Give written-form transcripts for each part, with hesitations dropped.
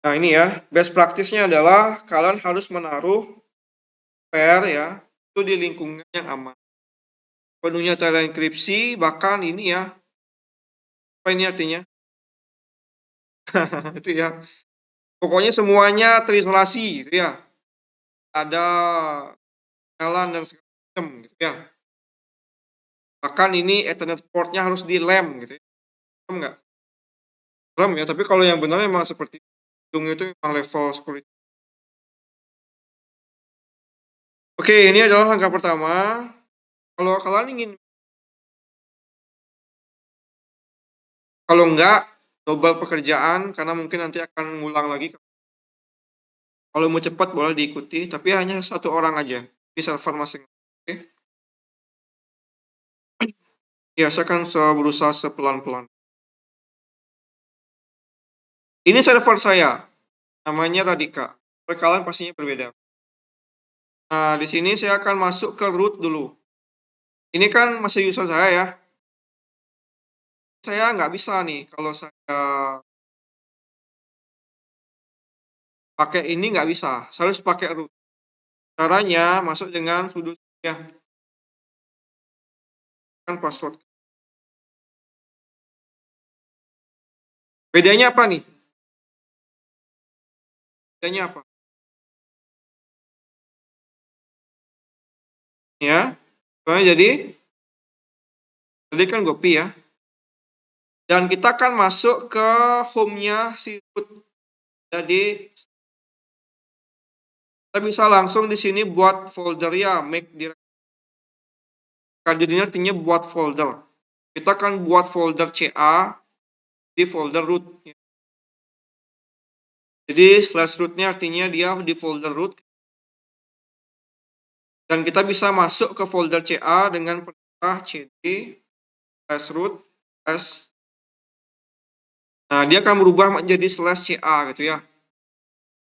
Nah ini ya, best practice-nya adalah kalian harus menaruh file ya, itu di lingkungan yang aman. Penuhnya terenkripsi, bahkan ini ya, apa ini artinya? Itu ya. Pokoknya semuanya terisolasi gitu ya. Ada jalan dan segala macam gitu ya. Bahkan ini Ethernet port-nya harus di-LAN gitu ya. Paham nggak? Paham ya, tapi kalau yang benar memang seperti gedung itu memang level security. Oke, ini adalah langkah pertama. Kalau kalian ingin, kalau enggak, double pekerjaan karena mungkin nanti akan ngulang lagi. Kalau mau cepat boleh diikuti, tapi hanya satu orang aja di server masing-masing. Oke? Ya, saya akan berusaha sepelan-pelan. Ini server saya, namanya Radika. Server kalian pastinya berbeda. Nah, di sini saya akan masuk ke root dulu. Ini kan masih user saya ya. Saya nggak bisa nih kalau saya pakai ini nggak bisa. Saya harus pakai root. Caranya masuk dengan sudo ya, kan password. Bedanya apa nih? Bedanya apa? Ya, soalnya jadi tadi kan copy ya. Dan kita akan masuk ke home-nya si root. Jadi kita bisa langsung di sini buat folder ya, make directory. Jadinya artinya buat folder. Kita akan buat folder CA di folder root. Jadi slash rootnya artinya dia di folder root. Dan kita bisa masuk ke folder CA dengan perintah cd slash root slash. Nah, dia akan berubah menjadi slash CA gitu ya.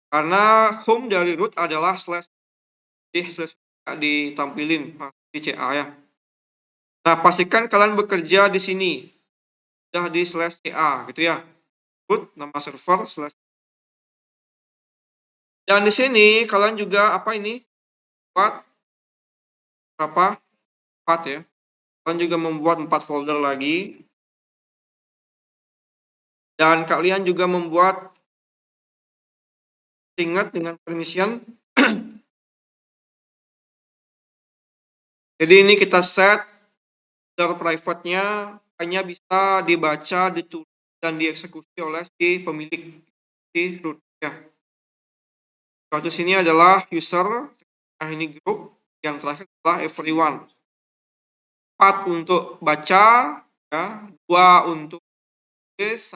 Karena home dari root adalah slash, jadi slash ditampilin di CA ya. Nah, pastikan kalian bekerja di sini. Sudah di slash CA gitu ya. Root, nama server, slash. Dan di sini kalian juga apa ini? Buat berapa? 4 ya. Kalian juga membuat 4 folder lagi. Dan kalian juga membuat, ingat dengan permission. Jadi ini kita set folder private-nya hanya bisa dibaca, ditulis, dan dieksekusi oleh si pemilik si root ya. Status ini adalah user, nah ini group, yang terakhir adalah everyone. 4 untuk baca, ya, 2 untuk tulis.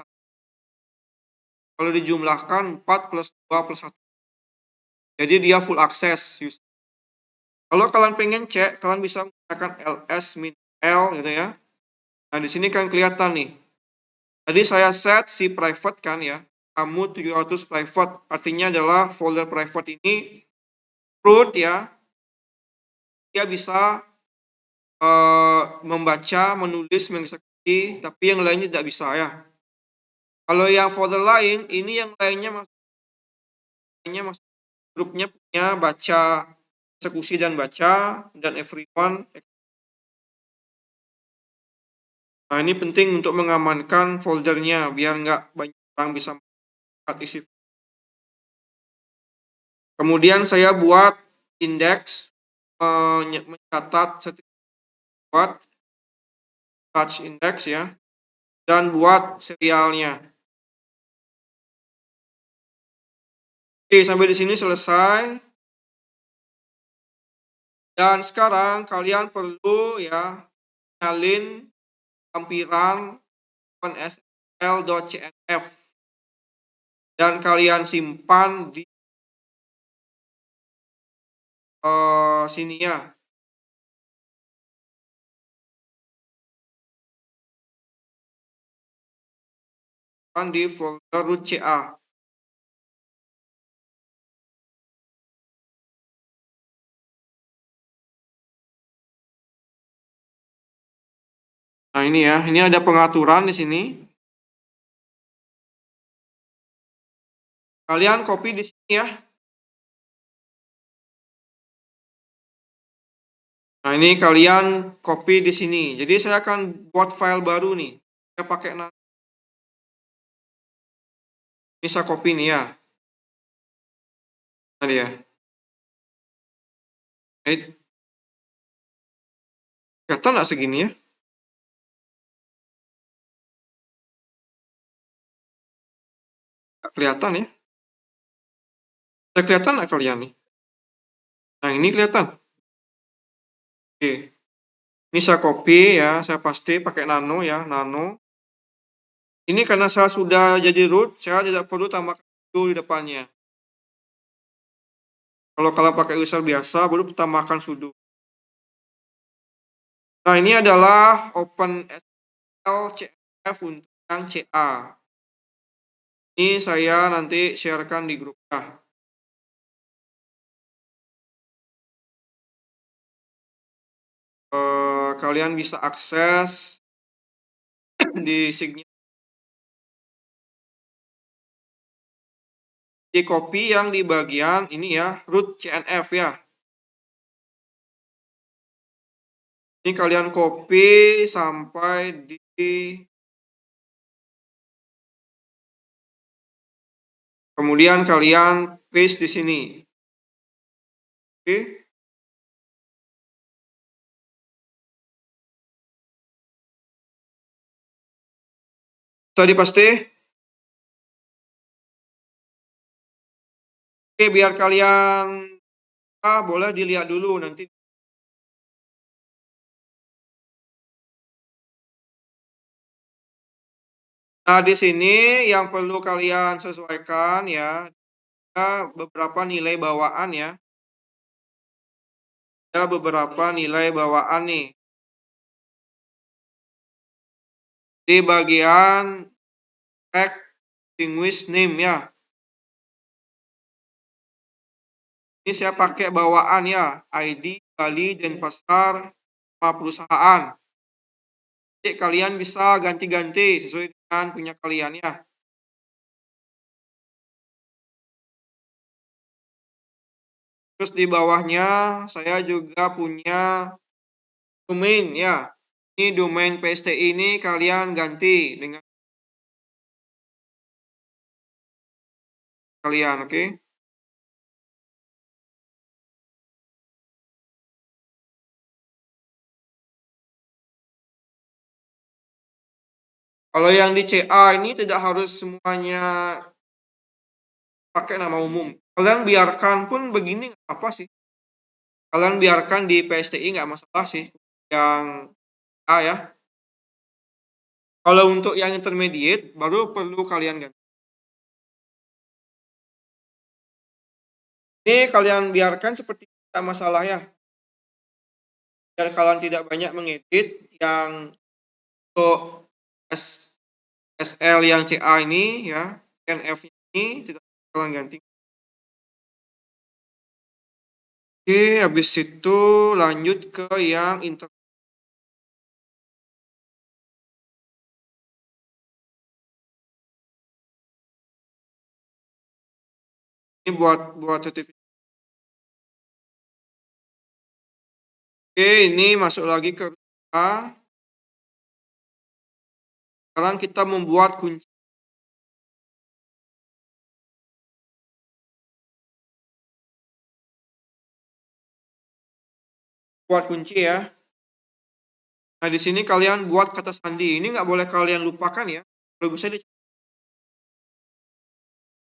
Kalau dijumlahkan 4 plus 2 plus 1. Jadi dia full access. Kalau kalian pengen cek, kalian bisa menggunakan ls-l gitu ya. Nah, di sini kan kelihatan nih. Tadi saya set si private kan ya. Kamu 700 private, artinya adalah folder private ini root ya. Dia bisa membaca, menulis, mengeksekusi, tapi yang lainnya tidak bisa ya. Kalau yang folder lain, ini yang lainnya masuk grupnya punya baca, eksekusi dan baca, dan everyone. Nah, ini penting untuk mengamankan foldernya biar nggak banyak orang bisa melihat isi. Kemudian saya buat indeks, mencatat buat touch index ya, dan buat serialnya. Oke, sampai di sini selesai. Dan sekarang kalian perlu ya nyalin lampiran OpenSSL.cnf dan kalian simpan di sini ya. Simpan di folder root CA. Nah, ini ya, ini ada pengaturan di sini. Kalian copy di sini ya. Nah, ini kalian copy di sini. Jadi saya akan buat file baru nih. Saya pakai ini saya copy nih ya. Nah, dia. Kelihatan nggak segini ya? Nggak kelihatan ya? Saya kelihatan nggak kalian nih? Nah, ini kelihatan. Oke. Ini saya copy ya, saya pasti pakai nano ya, nano. Ini karena saya sudah jadi root, saya tidak perlu tambahkan itu di depannya. Kalau kalian pakai user biasa, baru tambahkan sudo. Nah, ini adalah OpenSSL CF untuk yang CA. Ini saya nanti sharekan di grup. Kalian bisa akses di sign di copy yang di bagian ini ya, root CNF ya. Ini kalian copy sampai di kemudian kalian paste di sini. Oke. Tadi pasti. Oke, biar kalian boleh dilihat dulu nanti. Nah, di sini yang perlu kalian sesuaikan ya, ada beberapa nilai bawaan ya. Ada beberapa nilai bawaan nih. Di bagian tag distinguish name ya. Ini saya pakai bawaan ya, ID, Bali, Denpasar, nama perusahaan. Jadi kalian bisa ganti-ganti sesuai dengan punya kalian ya. Terus di bawahnya saya juga punya domain ya. Ini domain PST ini kalian ganti dengan kalian, oke? Kalau yang di CA ini tidak harus semuanya pakai nama umum. Kalian biarkan pun begini nggak apa sih. Kalian biarkan di PSTI nggak masalah sih. Yang A ya. Kalau untuk yang intermediate baru perlu kalian ganti. Ini kalian biarkan seperti tidak masalah ya. Biar kalian tidak banyak mengedit yang untuk SL yang CA ini ya, NF ini tidak kalian ganti. Oke, habis itu lanjut ke yang ini buat sertifikat. Oke, ini masuk lagi ke A. Sekarang kita membuat kunci. Buat kunci ya. Nah, di sini kalian buat kata sandi. Ini nggak boleh kalian lupakan ya. Kalau bisa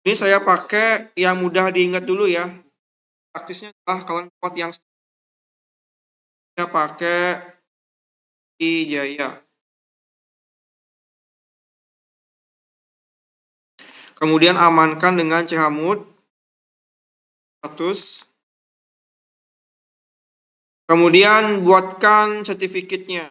ini saya pakai yang mudah diingat dulu ya. Praktisnya adalah kalian buat yang saya pakai Jaya. Kemudian amankan dengan chmod 100. Kemudian buatkan sertifikatnya.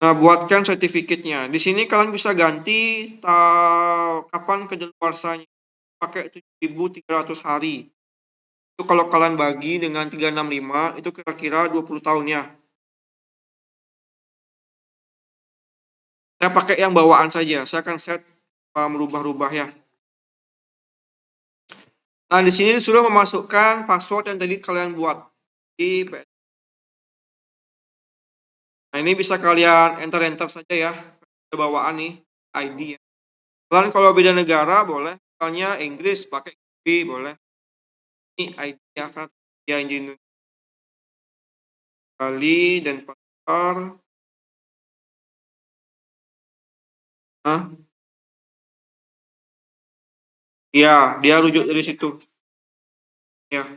Nah, buatkan sertifikatnya. Di sini kalian bisa ganti kapan kedaluarsanya. Pakai 7.300 hari. Itu kalau kalian bagi dengan 365 itu kira-kira 20 tahun ya. Saya pakai yang bawaan saja. Saya akan set merubah-rubah ya. Nah, di sini sudah memasukkan password yang tadi kalian buat di PS. Nah, ini bisa kalian enter saja ya. Ada bawaan nih ID ya. Kalian kalau beda negara boleh, misalnya Inggris pakai B boleh. Ini ID ya, karena dia di Indonesia. Bali dan pasar. Hah? Ya, dia rujuk dari situ. Ya.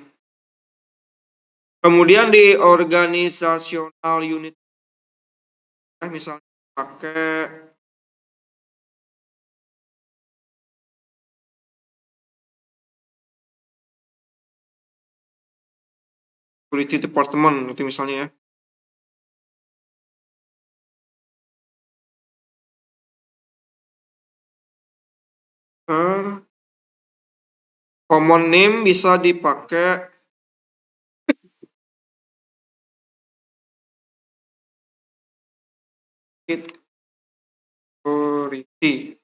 Kemudian di organisasional unit, misalnya pakai security department itu misalnya ya. Common name bisa dipakai security.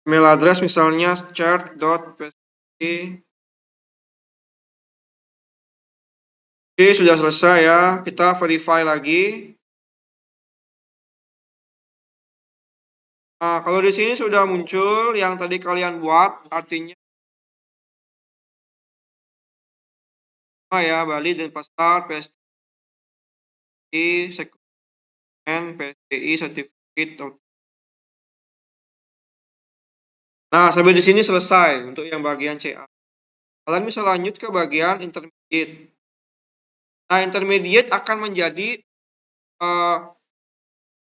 Email address misalnya chat.psd. Oke, sudah selesai ya. Kita verify lagi. Nah, kalau di sini sudah muncul yang tadi kalian buat, artinya ya Bali dan Pasar, PSDI, Sekuen, PSDI, Certificate. Nah, sampai di sini selesai untuk yang bagian CA. Kalian bisa lanjut ke bagian intermediate. Nah, intermediate akan menjadi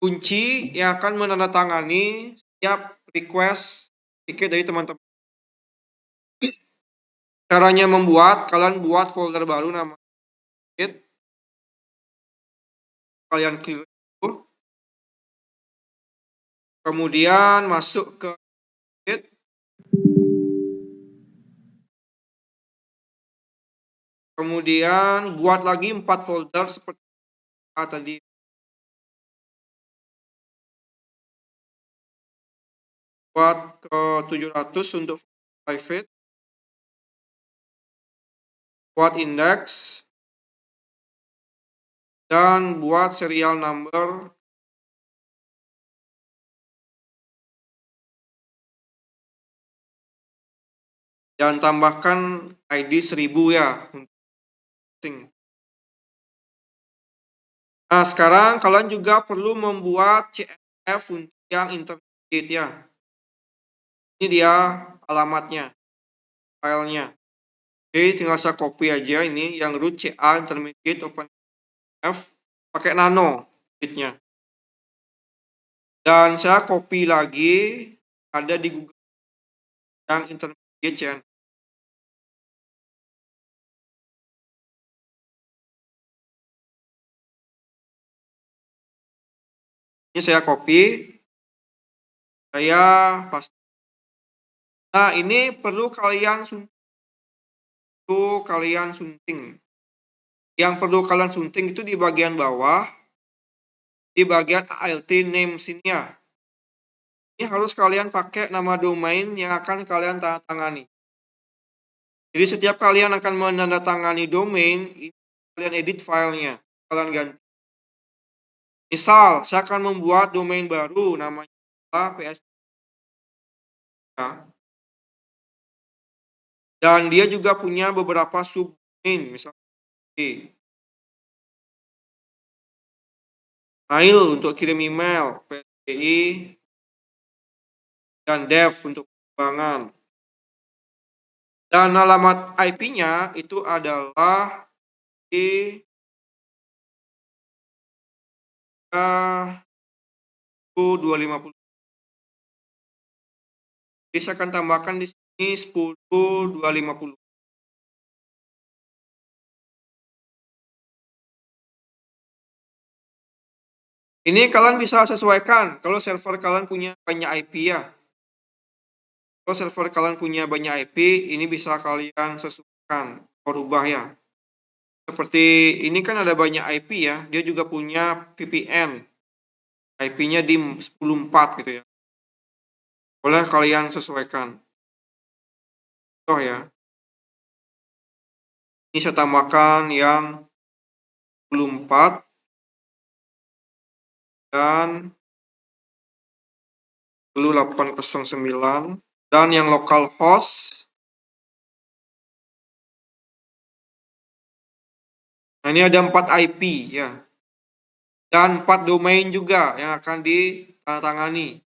kunci yang akan menandatangani setiap request tiket dari teman-teman. Caranya membuat, kalian buat folder baru nama tiket. Kalian klik itu. Kemudian masuk ke tiket. Kemudian buat lagi 4 folder seperti tadi. Buat ke 700 untuk private. Buat index. Dan buat serial number. Dan tambahkan ID 1000 ya. Nah, sekarang kalian juga perlu membuat CSV untuk yang intermediate ya. Ini dia alamatnya, filenya. Oke, tinggal saya copy aja ini yang root CA intermediate open F pakai nano bitnya. Dan saya copy lagi ada di Google yang intermediate CN. Ini saya copy, saya paste. Nah, ini perlu kalian sunting. Yang perlu kalian sunting itu di bagian bawah, di bagian ALT name sini ya. Ini harus kalian pakai nama domain yang akan kalian tanda tangani. Jadi setiap kalian akan menandatangani domain, kalian edit filenya, kalian ganti. Misal, saya akan membuat domain baru, namanya PS. Dan dia juga punya beberapa subdomain, misalnya mail untuk kirim email, PSDI, dan dev untuk pengembangan. Dan alamat IP-nya itu adalah di 250. Jadi saya akan tambahkan di sini 10.250. Ini kalian bisa sesuaikan kalau server kalian punya banyak IP ya. Kalau server kalian punya banyak IP, ini bisa kalian sesuaikan, rubah ya. Seperti ini kan ada banyak IP ya, dia juga punya VPN. IP-nya di 10.4 gitu ya. Boleh kalian sesuaikan. Contoh ya, ini saya tambahkan yang 10.4 dan 10.809 dan yang localhost. Nah, ini ada 4 IP ya. Dan 4 domain juga yang akan ditandatangani.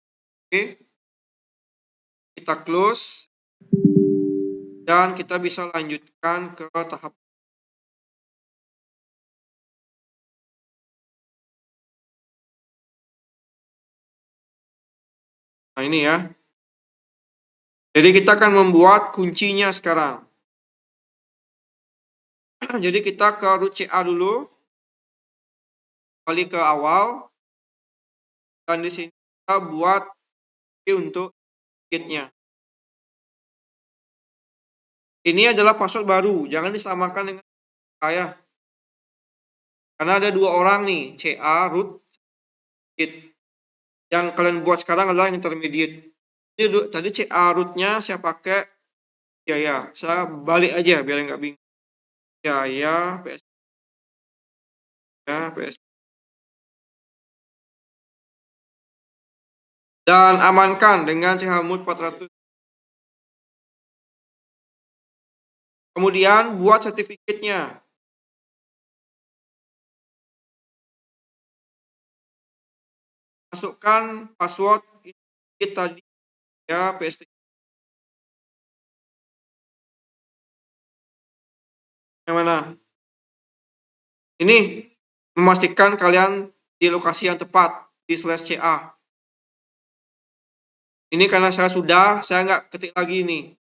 Oke. Kita close dan kita bisa lanjutkan ke tahap. Nah, ini ya. Jadi kita akan membuat kuncinya sekarang. Jadi kita ke root CA dulu. Kembali ke awal. Dan di sini kita buat untuk kitnya. Ini adalah password baru, jangan disamakan dengan saya. Karena ada 2 orang nih, CA, root, git. Yang kalian buat sekarang adalah intermediate. Jadi tadi CA rootnya saya pakai Jaya. Saya balik aja biar nggak bingung. Jaya, PS, ya, PS. Dan amankan dengan chmod 400. Kemudian buat sertifikatnya. Masukkan password git tadi ya, PS. Yang mana? Ini memastikan kalian di lokasi yang tepat di /CA. Ini karena saya nggak ketik lagi nih.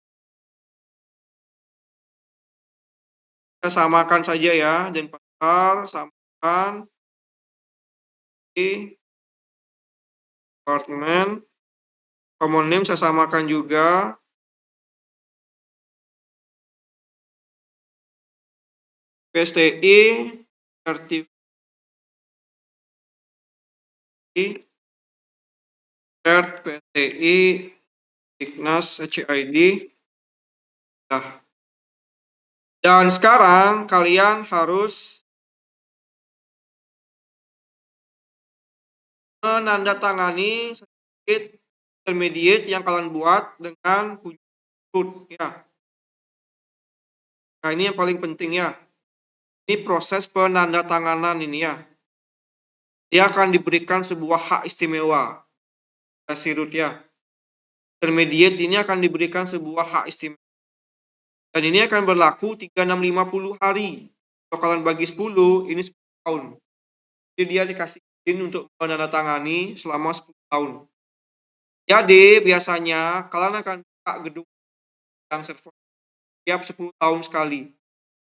Kita samakan saja ya, dan pasar samakan di department. Common name saya samakan juga. PSTI sertifikat PSTI Dignas CID. Nah, dan sekarang kalian harus menandatangani sertifikat intermediate yang kalian buat dengan kunci root ya. Nah, ini yang paling penting ya. Ini proses penandatanganan ini ya. Dia akan diberikan sebuah hak istimewa. Si root ya. Intermediate ini akan diberikan sebuah hak istimewa. Dan ini akan berlaku 3650 hari. Kalau kalian bagi 10, ini 10 tahun. Jadi dia dikasih izin untuk menandatangani selama 10 tahun. Jadi biasanya kalian akan buka gedung yang server tiap 10 tahun sekali.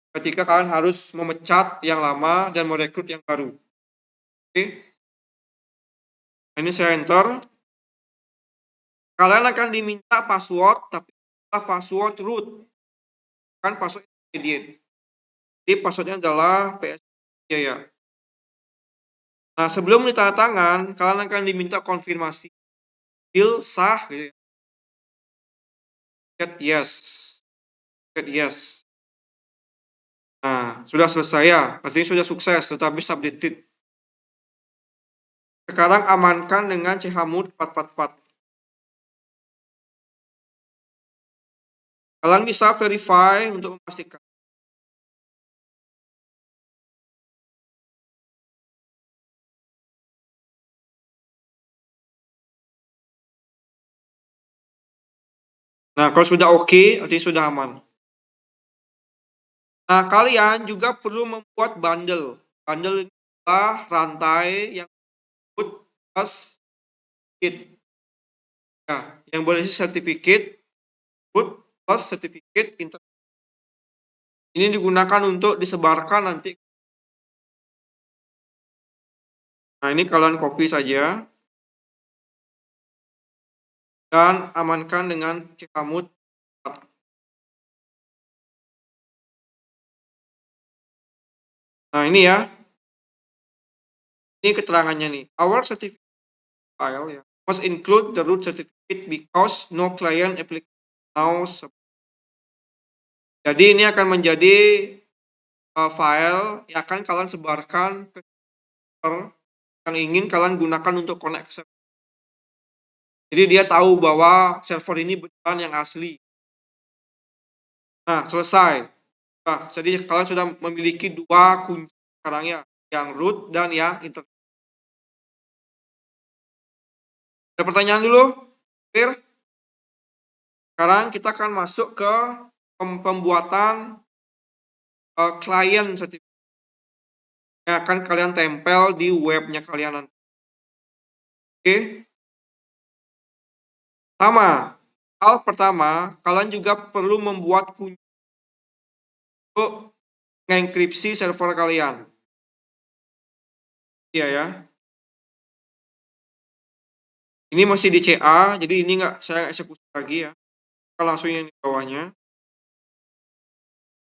Ketika kalian harus memecat yang lama dan merekrut yang baru. Oke. Ini saya enter. Kalian akan diminta password, tapi password root. Kan password intermediate. Jadi passwordnya adalah PS ya. Nah, sebelum ditandatangan, kalian akan diminta konfirmasi. Deal sah gitu ya. Get yes. Get yes. Nah, sudah selesai ya. Artinya sudah sukses, tetapi submitted. Sekarang amankan dengan chmod 444. Kalian bisa verify untuk memastikan. Nah, kalau sudah oke, artinya sudah aman. Nah, kalian juga perlu membuat bundle. Bundle adalah rantai yang disebut plus git. Nah, yang berisi sertifikat root plus sertifikat internet. Ini digunakan untuk disebarkan nanti. Nah, ini kalian copy saja. Dan amankan dengan chmod. Nah, ini ya. Ini keterangannya nih. Our certificate file ya must include the root certificate because no client application now. Jadi ini akan menjadi file yang akan kalian sebarkan ke server yang ingin kalian gunakan untuk connect server. Jadi dia tahu bahwa server ini beneran yang asli. Nah, selesai. Nah, jadi kalian sudah memiliki dua kunci sekarang ya, yang root dan yang internet. Ada pertanyaan dulu? Clear? Sekarang kita akan masuk ke pembuatan klien sertifikat yang akan kalian tempel di webnya kalian nanti. Oke? Sama. Hal pertama, kalian juga perlu membuat kunci untuk mengenkripsi server kalian. Iya ya. Ini masih di CA, jadi ini saya eksekusi lagi ya. Kita langsung yang di bawahnya.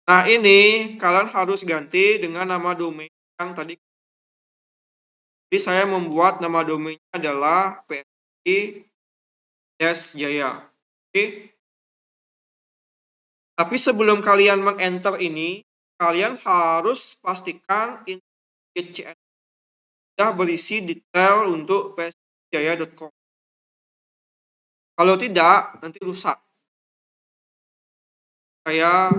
Nah, ini kalian harus ganti dengan nama domain yang tadi. Jadi saya membuat nama domainnya adalah PSI-Jaya. Oke. Tapi sebelum kalian meng-enter ini, kalian harus pastikan CN sudah berisi detail untuk psjaya.com. Kalau tidak, nanti rusak. Saya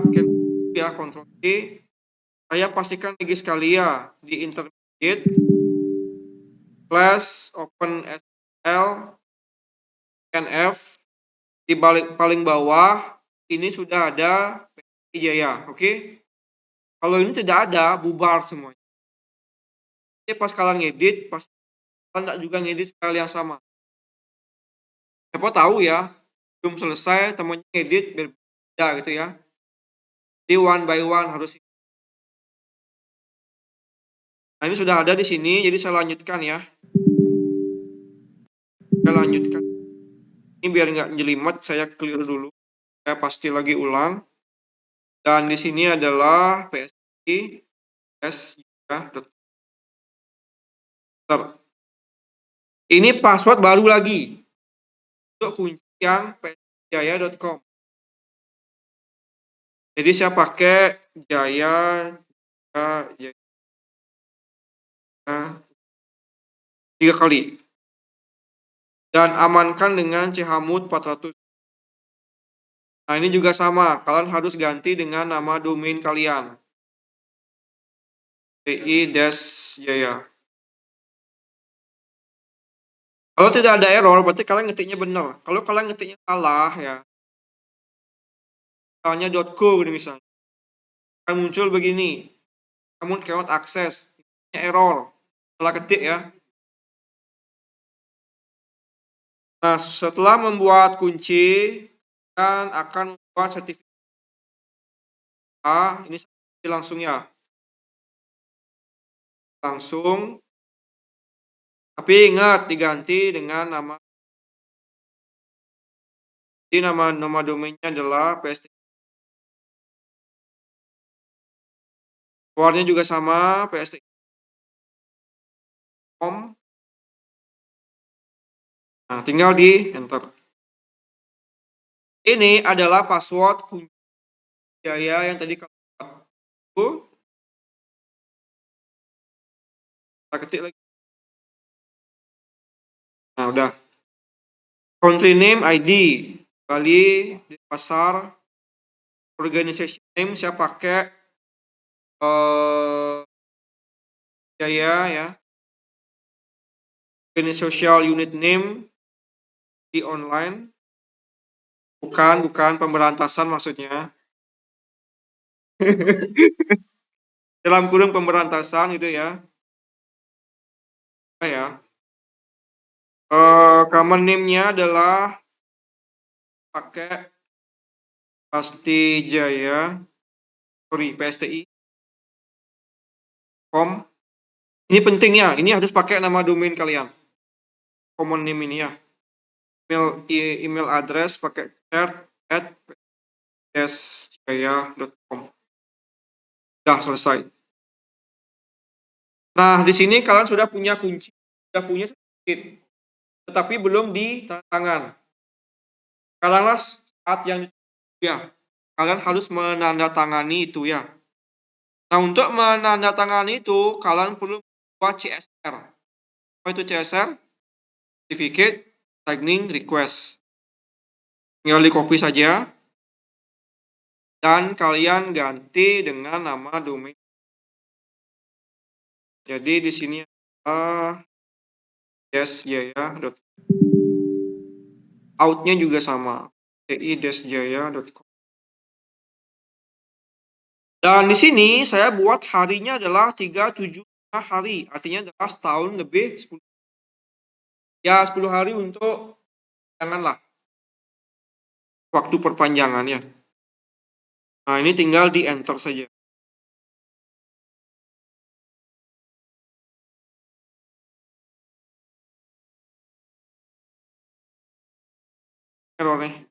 ya Ctrl C. Saya pastikan lagi sekali ya di intermediate slash open SQL NF di paling bawah ini sudah ada PSI Jaya, oke? Kalau ini tidak ada, bubar semuanya. Jadi pas kalian ngedit, pas kalian juga ngedit file yang sama. Siapa tahu ya, belum selesai temannya ngedit berbeda gitu ya. Jadi one by one harus. Nah, ini sudah ada di sini, jadi saya lanjutkan ya. Saya lanjutkan. Ini biar nggak jelimet, saya clear dulu. Saya pasti lagi ulang. Dan di sini adalah PSI ya. Ini password baru lagi untuk kunci yang psjaya.com. Jadi saya pakai Jaya 3 kali. Dan amankan dengan chmod 400. Nah, ini juga sama. Kalian harus ganti dengan nama domain kalian. PI-Jaya. Kalau tidak ada error, berarti kalian ngetiknya benar. Kalau kalian ngetiknya salah ya, misalnya .co ini misalnya, akan muncul begini. Namun cannot access. Error. Salah ketik ya. Nah, setelah membuat kunci, dan akan membuat sertifikat. Ini langsung ya. Langsung. Tapi ingat diganti dengan nama. Jadi nama domainnya adalah PST. Keluarnya juga sama, PST.com. Nah, tinggal di enter. Ini adalah password kunci Jaya yang tadi kita ketik lagi. Nah, udah. Country name ID. Bali, di pasar. Organization name saya pakai Jaya ya. Social unit name di online. Bukan pemberantasan maksudnya. Dalam kurung pemberantasan itu ya. Ya. Common name-nya adalah pakai PSTI. Com. Ini penting ya, ini harus pakai nama domain kalian. Common name ini ya. Email address pakai chat@psjaya.com. Sudah selesai. Nah, di sini kalian sudah punya kunci, sudah punya sertifikat, tetapi belum ditandatangan. Katakanlah saat yang ya, kalian harus menandatangani itu ya. Nah, untuk menandatangani itu kalian perlu buat CSR. Apa itu CSR? Certificate Signing Request. Tinggal di copy saja dan kalian ganti dengan nama domain. Jadi di sini desjaya.com. Outnya juga sama, ti-jaya.com. Dan di sini saya buat harinya adalah 375 hari, artinya adalah setahun lebih 10. Ya 10 hari untuk janganlah waktu perpanjangannya. Nah, ini tinggal di enter saja. Error nih.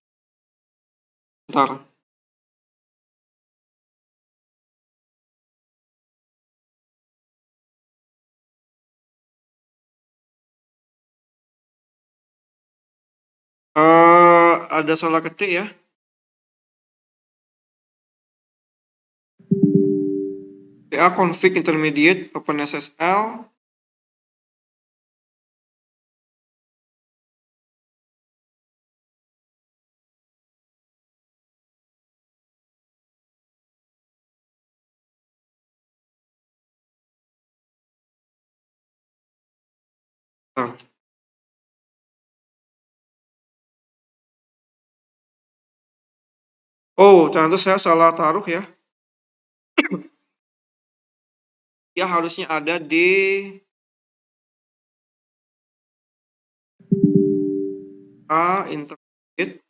Bentar. Ada salah ketik ya. PA config intermediate OpenSSL. Bentar. Oh, ternyata saya salah taruh ya. Dia harusnya ada di intermediate.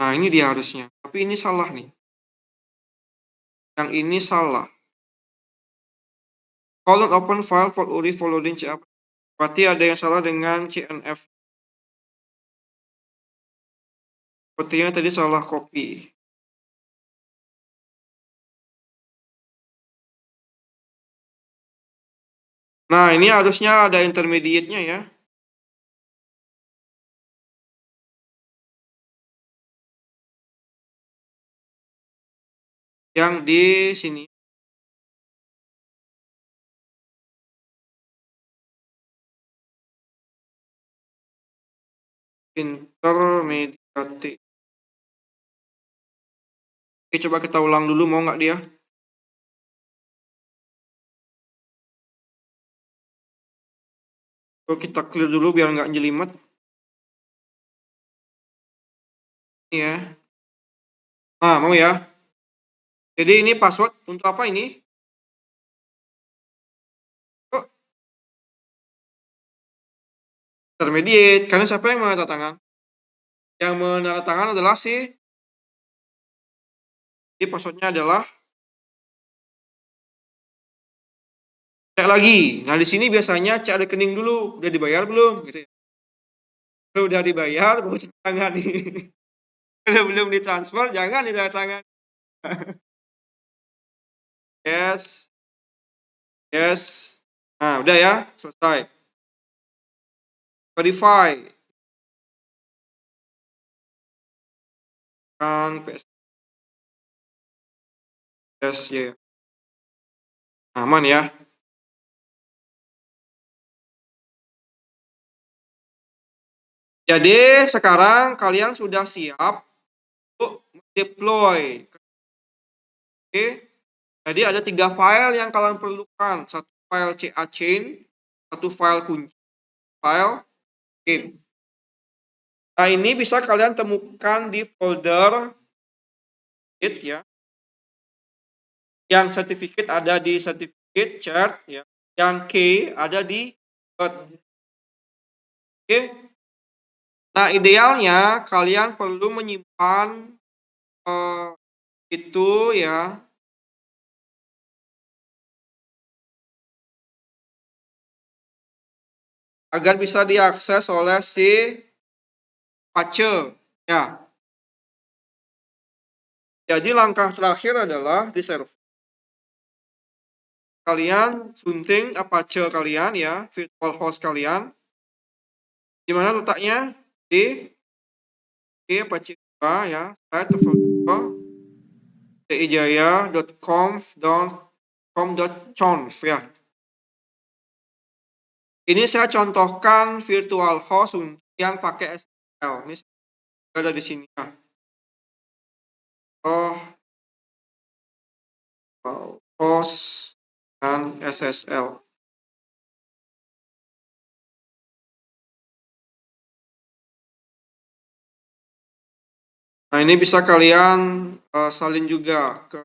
Nah, ini dia harusnya. Tapi ini salah nih. Yang ini salah. Colon open file for URI following CA. Berarti ada yang salah dengan CNF. Sepertinya tadi salah copy. Nah, ini harusnya ada intermediate-nya ya. Yang di sini. Intermediate. Oke, coba kita ulang dulu, mau nggak dia? Oke, kita clear dulu biar nggak jelimet. Ini ya. Nah, mau ya. Jadi ini password untuk apa ini? Oh, intermediate. Karena siapa yang menandatangan? Yang menandatangan adalah si. Jadi passwordnya adalah cek lagi. Nah, di sini biasanya cek rekening dulu. Udah dibayar belum? Gitu ya. Kalau udah dibayar, baru cek tangan nih. Kalau belum ditransfer, jangan ditandatangan. Yes. Yes. Nah, udah ya. Selesai. Verify. Kan PS. Yes, ya. Aman ya. Jadi sekarang kalian sudah siap untuk deploy. Oke. Jadi ada 3 file yang kalian perlukan. Satu file CA chain, satu file kunci, file game. Nah, ini bisa kalian temukan di folder it ya. Yang certificate ada di certificate chart ya. Yang key ada di Oke. Nah, idealnya kalian perlu menyimpan itu ya agar bisa diakses oleh si Pace ya. Jadi langkah terakhir adalah di server. kalian sunting Apache kalian ya, virtual host kalian. Di mana letaknya? Di Apache 2 ya, site cijaya.conf.conf ya. Ini saya contohkan virtual host yang pakai SSL. Ini ada di sini ya. Host dan SSL. Nah, ini bisa kalian salin juga ke.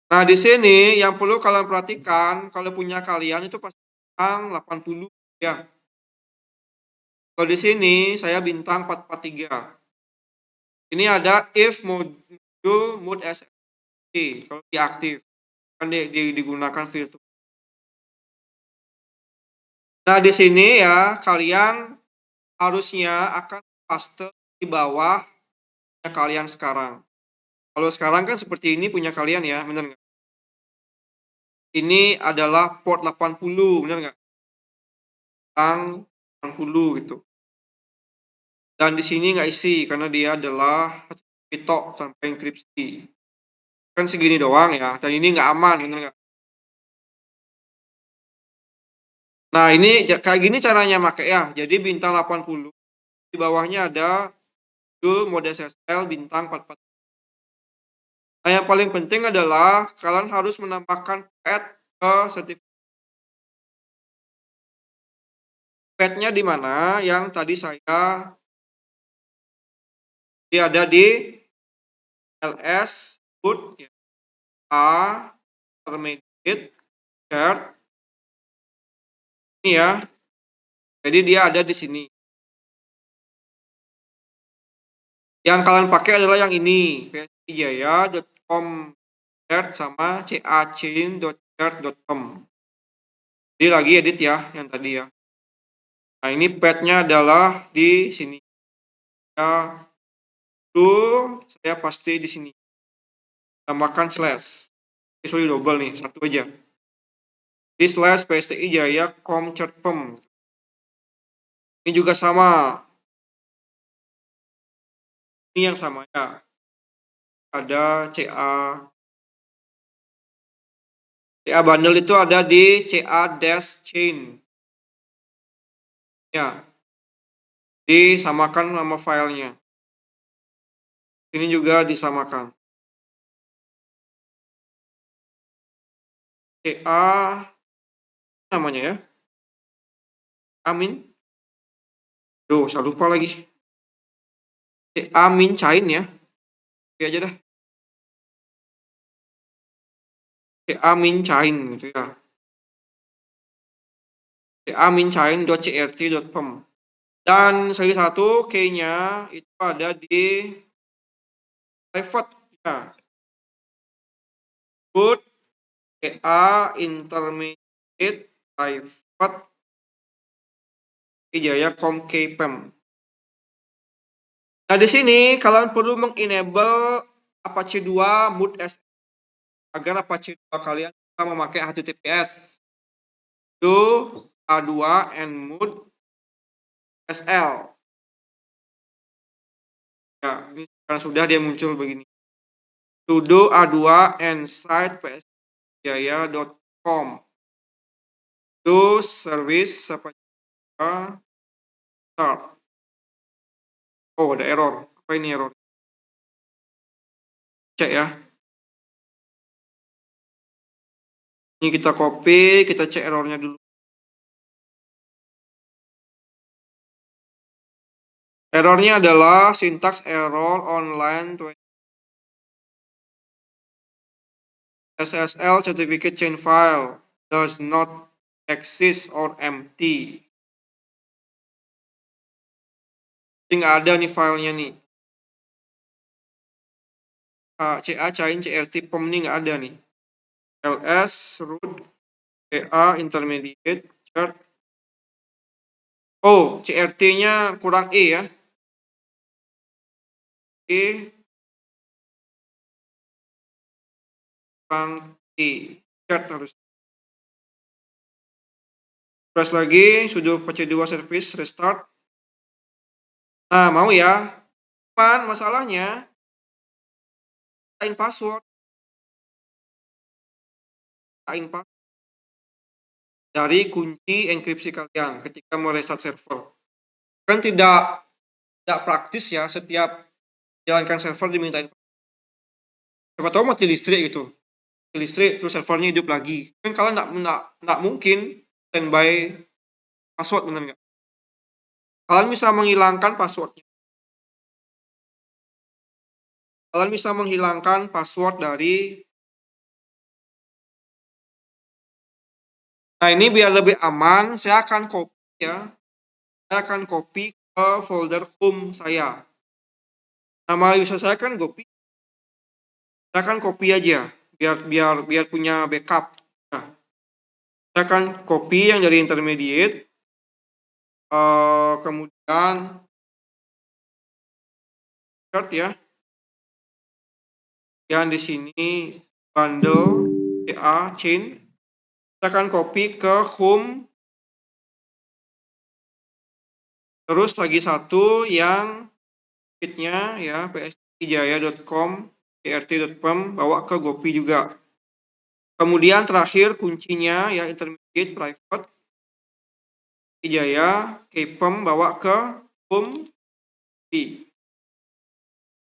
Nah, di sini yang perlu kalian perhatikan, kalau punya kalian itu pasti bintang 80 ya. Kalau di sini saya bintang 443. Ini ada if module mode SSL kalau diaktif kan digunakan virtual. Nah, di sini ya kalian harusnya akan paste di bawah kalian sekarang. Kalau sekarang kan seperti ini punya kalian ya, benar nggak? Ini adalah port 80, benar nggak? Tang 80 gitu. Dan di sini nggak isi karena dia adalah pitok tanpa enkripsi. Kan segini doang ya, dan ini nggak aman, benar nggak? Nah, ini kayak gini caranya pakai ya. Jadi bintang 80, di bawahnya ada mode SSL bintang 44. Nah, yang paling penting adalah kalian harus menambahkan pad ke sertifikat. Padnya di mana? Yang tadi saya dia ada di ls boot ya, a intermediate shared ini ya. Jadi dia ada di sini. Yang kalian pakai adalah yang ini, psijaya.com sama cachain.shared.com. Jadi lagi edit ya, yang tadi ya. Nah, ini padnya adalah di sini. Ya, itu saya pasti di sini. Tambahkan slash. Sorry double nih, satu aja. Di slash psijaya.com. Ini juga sama. Ini yang sama ya. Ada CA bundle itu ada di CA-chain. Ya. Disamakan nama filenya. Ini juga disamakan. CA namanya ya. Amin. Duh, saya lupa lagi. CA min chain ya. Oke aja dah. CA min chain gitu ya. CA min chain.crt.pem. Dan seri satu key-nya itu ada di private ya. Root CA intermediate private cijaya.com kpem. Nah, di sini kalian perlu mengenable Apache 2 mood S agar Apache 2 kalian bisa memakai HTTPS. Itu A2 and mood SL. Ya, ini karena sudah dia muncul begini. Sudo A2 and site psjaya.com. Itu service apa start. Oh, ada error. Apa ini error? Cek ya. Ini kita copy, kita cek errornya dulu. Errornya adalah syntax error online SSL certificate chain file does not exist or empty. Nggak ada nih filenya nih. CA chain CRT pem nih nggak ada nih. ls root CA intermediate chart. Oh, CRT-nya kurang E ya. E kurang T. Chat harus. Press lagi, sudo pc2 service restart. Nah, mau ya. Cuman masalahnya password dari kunci enkripsi kalian ketika mereset server. Kan tidak praktis ya setiap jalankan server dimintain. Siapa tahu mati listrik gitu. Mati listrik terus servernya hidup lagi. Kan kalian nggak mungkin standby password, benar nggak? Kalian bisa menghilangkan passwordnya. Kalian bisa menghilangkan password dari. Nah, ini biar lebih aman, saya akan copy ya. Saya akan copy ke folder home saya. Nama user saya kan Gopi. Saya akan copy aja biar punya backup. Nah, saya akan copy yang dari intermediate. Kemudian start ya. Yang di sini bundle CA chain. Saya akan copy ke home. Terus lagi satu yang sheetnya ya pstijaya.com ert.pem bawa ke Gopi juga. Kemudian terakhir kuncinya ya intermediate private Jaya kpem bawa ke home.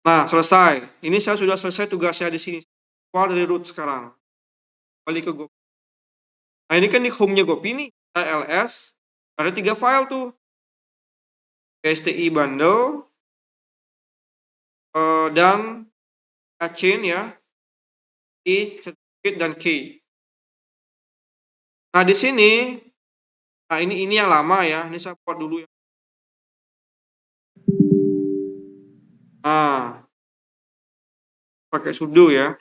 Nah, selesai. Ini saya sudah selesai tugasnya di sini. Keluar dari root sekarang. Balik ke Gopi. Nah, ini kan di home-nya Gopi nih. ls. Ada 3 file tuh. PSTI bundle. Dan chain ya. I, certificate, dan key. Nah, di sini. Nah, ini yang lama ya. Ini saya buat dulu ya. Nah. Pakai sudo ya.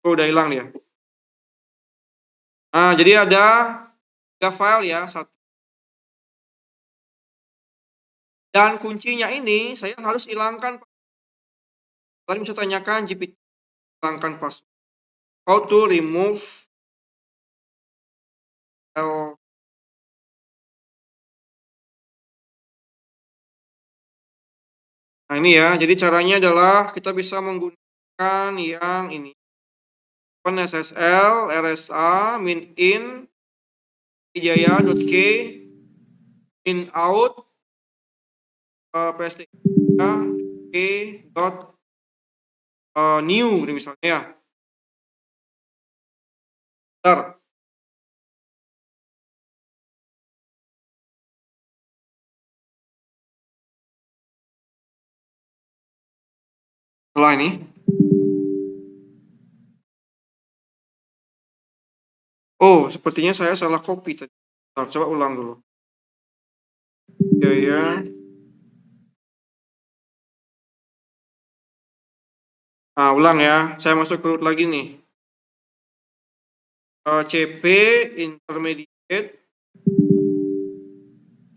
Oh, udah hilang dia. Nah, jadi ada 3 file ya. Dan kuncinya ini saya harus hilangkan. Kalian bisa tanyakan GPT hilangkan password. How to remove Nah, ini ya. Jadi caranya adalah kita bisa menggunakan yang ini. OpenSSL, RSA, min-in, ijaya.k, min-out, new misalnya ya. Bentar. Setelah ini. Oh, sepertinya saya salah copy tadi. Bentar, coba ulang dulu. Ya. Nah, ulang ya. Saya masuk ke root lagi nih. CP intermediate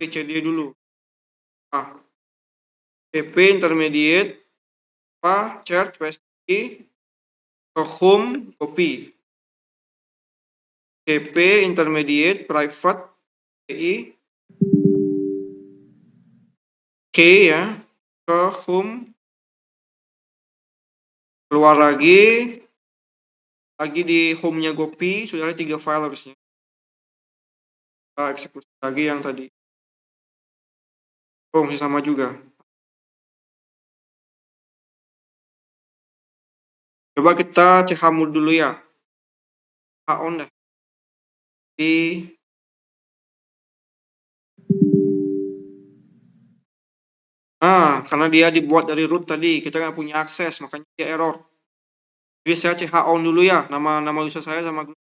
CD dulu. Ah, CP intermediate chart pasti ke home copy. CP intermediate private PI K ya ke home, keluar lagi di home-nya Gopi sudah ada 3 file harusnya. Kita eksekusi lagi yang tadi. Oh, masih sama juga. Coba kita cek hamul dulu ya. On dah. Nah, karena dia dibuat dari root tadi, kita nggak punya akses, makanya dia error. Jadi saya cek on dulu ya, nama user saya sama grup.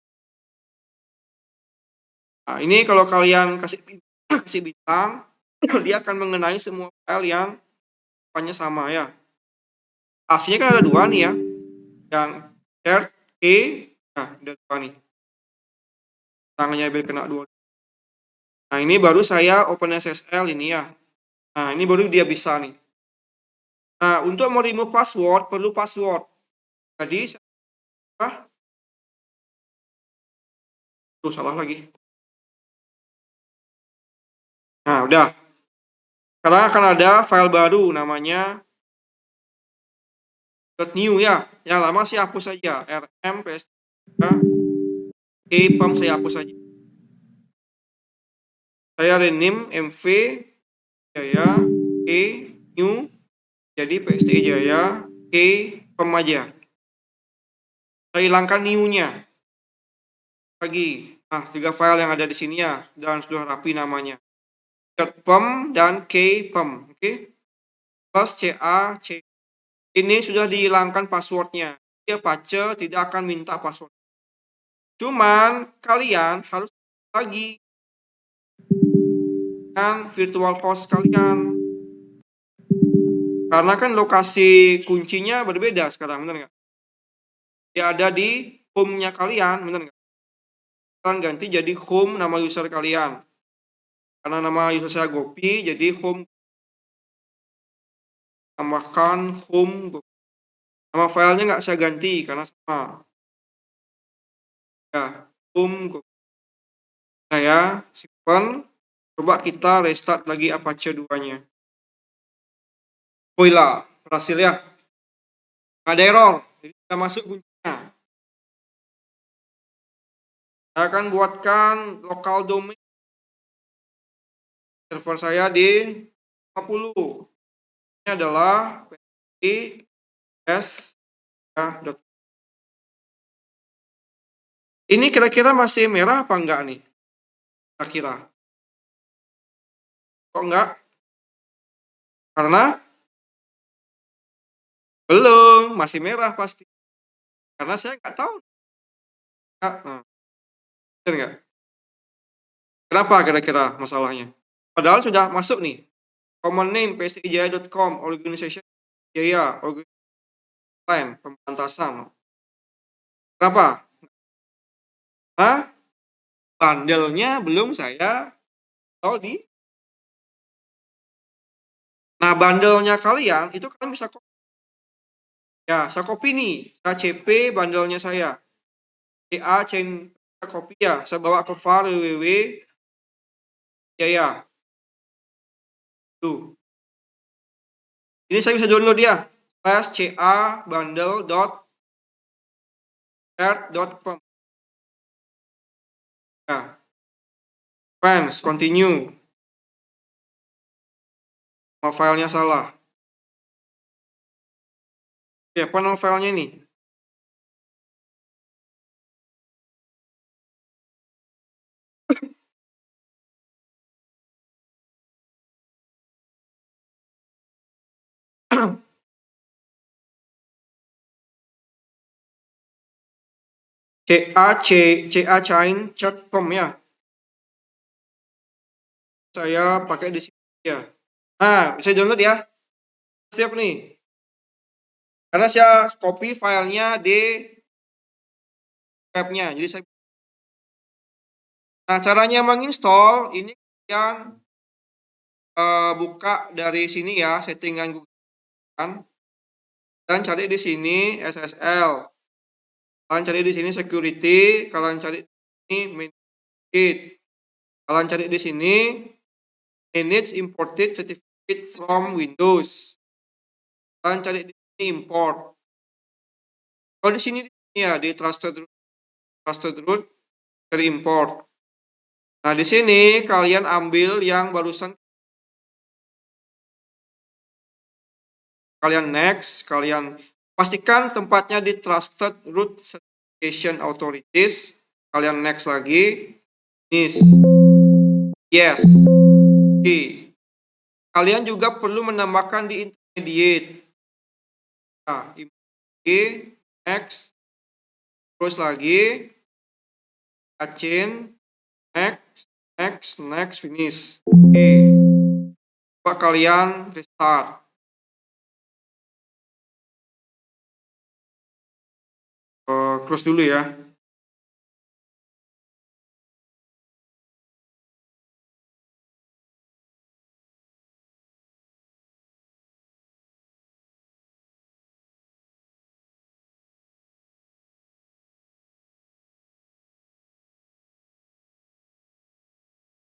Nah, ini kalau kalian kasih bintang, dia akan mengenai semua file yang depannya sama ya. Aslinya kan ada 2 nih ya. Yang chart K, nah ada 2 nih. Tangannya biar kena 2. Nah, ini baru saya OpenSSL ini ya. Nah, ini baru dia bisa nih. Nah, untuk mau remove password perlu password. Jadi salah lagi. Nah, udah. Sekarang akan ada file baru namanya .new ya. Yang lama saya hapus saja. rm ps pump saya hapus saja. Saya rename mv jaya new jadi pst jaya pump aja. Saya hilangkan new-nya lagi. Nah, 3 file yang ada di sini ya, dan sudah rapi namanya. .pum dan .pum, oke? Plus .c. Ini sudah dihilangkan passwordnya. Dia Apache tidak akan minta password. Cuman kalian harus lagi dengan virtual host kalian. Karena kan lokasi kuncinya berbeda sekarang, benar nggak? Dia ada di home-nya kalian, benar nggak? Kalian ganti jadi home nama user kalian. Karena nama user saya Gopi, jadi home. Tambahkan home Gopi. Nama filenya nggak saya ganti karena sama. Ya, home Gopi. Saya simpan. Coba kita restart lagi Apache 2-nya. Voila, berhasil ya. Nggak ada error, jadi kita masuk kuncinya. Saya akan buatkan local domain server saya di 50. Ini adalah s. Ini kira-kira masih merah apa enggak nih? Kira-kira. Kok enggak? Karena belum, masih merah pasti. Karena saya nggak tahu. Nah, benar nggak? Kenapa kira-kira masalahnya? Padahal sudah masuk nih. Common name pstijaya.com, organization Jaya, organization, pemberantasan. Kenapa? Nah, bandelnya belum saya tahu di. Nah, bandelnya kalian itu kalian bisa copy. Ya, saya copy nih. Saya CP bandelnya saya. CA chain copy ya. Saya bawa ke var www Jaya. Tuh. Ini saya bisa download ya. /ca bundle.start.pem. Ya. Fans, continue. Nama filenya salah. Oke, apa nama filenya ini? CA chain chat.com ya. Saya pakai di sini ya. Nah, bisa download ya. Save nih. Karena saya copy filenya di webnya. Jadi saya. Nah, caranya menginstall ini kalian buka dari sini ya, settingan Google kan. Dan cari di sini SSL. Kalian cari di sini security, kalian cari di sini manage. Kalian cari di sini manage imported certificate from Windows. Kalian cari di sini import. Kalau di sini ya di trusted root dari import. Nah, di sini kalian ambil yang barusan kalian next, kalian pastikan tempatnya di trusted root certification authorities. Kalian next lagi. Yes. Oke. Kalian juga perlu menambahkan di intermediate. Nah, next. Terus lagi. Change. Next, finish. Oke. Coba kalian restart. Close dulu ya.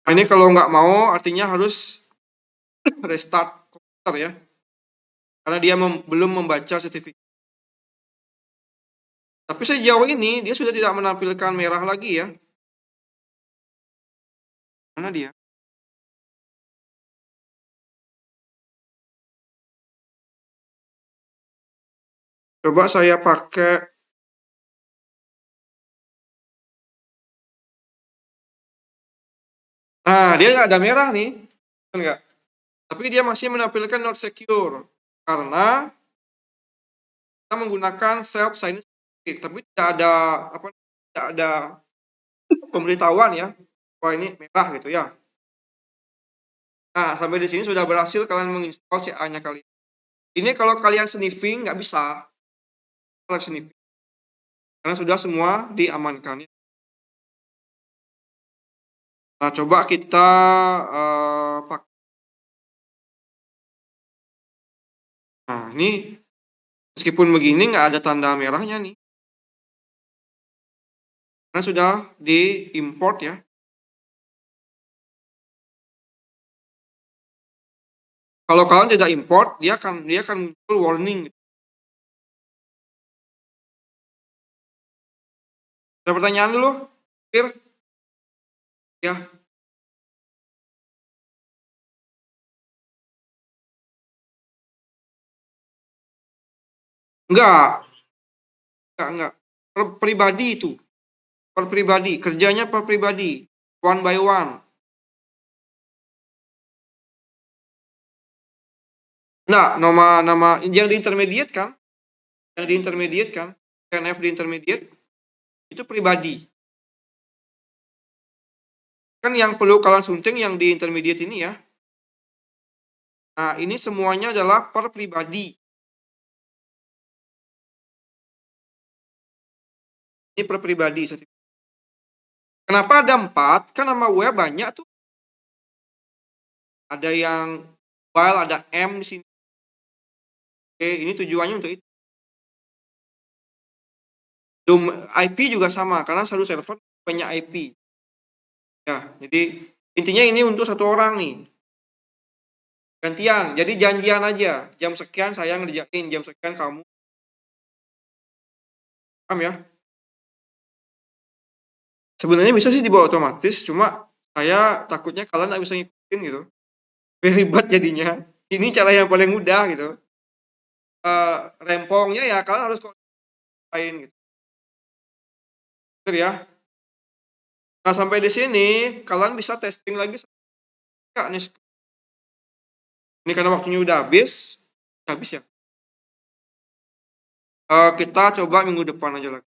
Nah, ini kalau nggak mau artinya harus restart komputer ya, karena dia belum membaca sertifikat. Tapi sejauh ini dia sudah tidak menampilkan merah lagi ya. Mana dia? Coba saya pakai. Nah, dia nggak ada merah nih. Enggak. Tapi dia masih menampilkan not secure. Karena kita menggunakan self sign in, tapi tidak ada tidak ada pemberitahuan ya bahwa ini merah gitu ya. Nah, sampai di sini sudah berhasil kalian menginstall CA-nya kalian. Ini kalau kalian sniffing nggak bisa kalian sniffing karena sudah semua diamankan ya. Nah, coba kita pakai. Nah, ini meskipun begini nggak ada tanda merahnya nih. Karena sudah diimport ya. Kalau kalian tidak import, dia akan muncul warning. Ada pertanyaan dulu, Fir? Ya, enggak, enggak. Per pribadi itu, per pribadi, kerjanya per pribadi, one by one. Nah, nama yang di intermediate kan? Yang di intermediate kan? NF di intermediate itu pribadi. Kan yang perlu kalian sunting yang di intermediate ini ya. Nah, ini semuanya adalah per pribadi. Ini per pribadi. Kenapa ada 4? Kan nama web banyak tuh. Ada yang file, ada M di sini. Oke, ini tujuannya untuk itu. IP juga sama, karena satu server banyak IP. Ya, jadi intinya ini untuk satu orang nih. Gantian, jadi janjian aja. Jam sekian saya ngerjain, jam sekian kamu. Paham ya? Sebenarnya bisa sih dibawa otomatis, cuma saya takutnya kalian nggak bisa ngikutin gitu. Ribet jadinya. Ini cara yang paling mudah gitu. Rempongnya ya kalian harus lain gitu. Betul ya? Nah, sampai di sini kalian bisa testing lagi. Ini karena waktunya udah habis ya. Kita coba minggu depan aja lagi.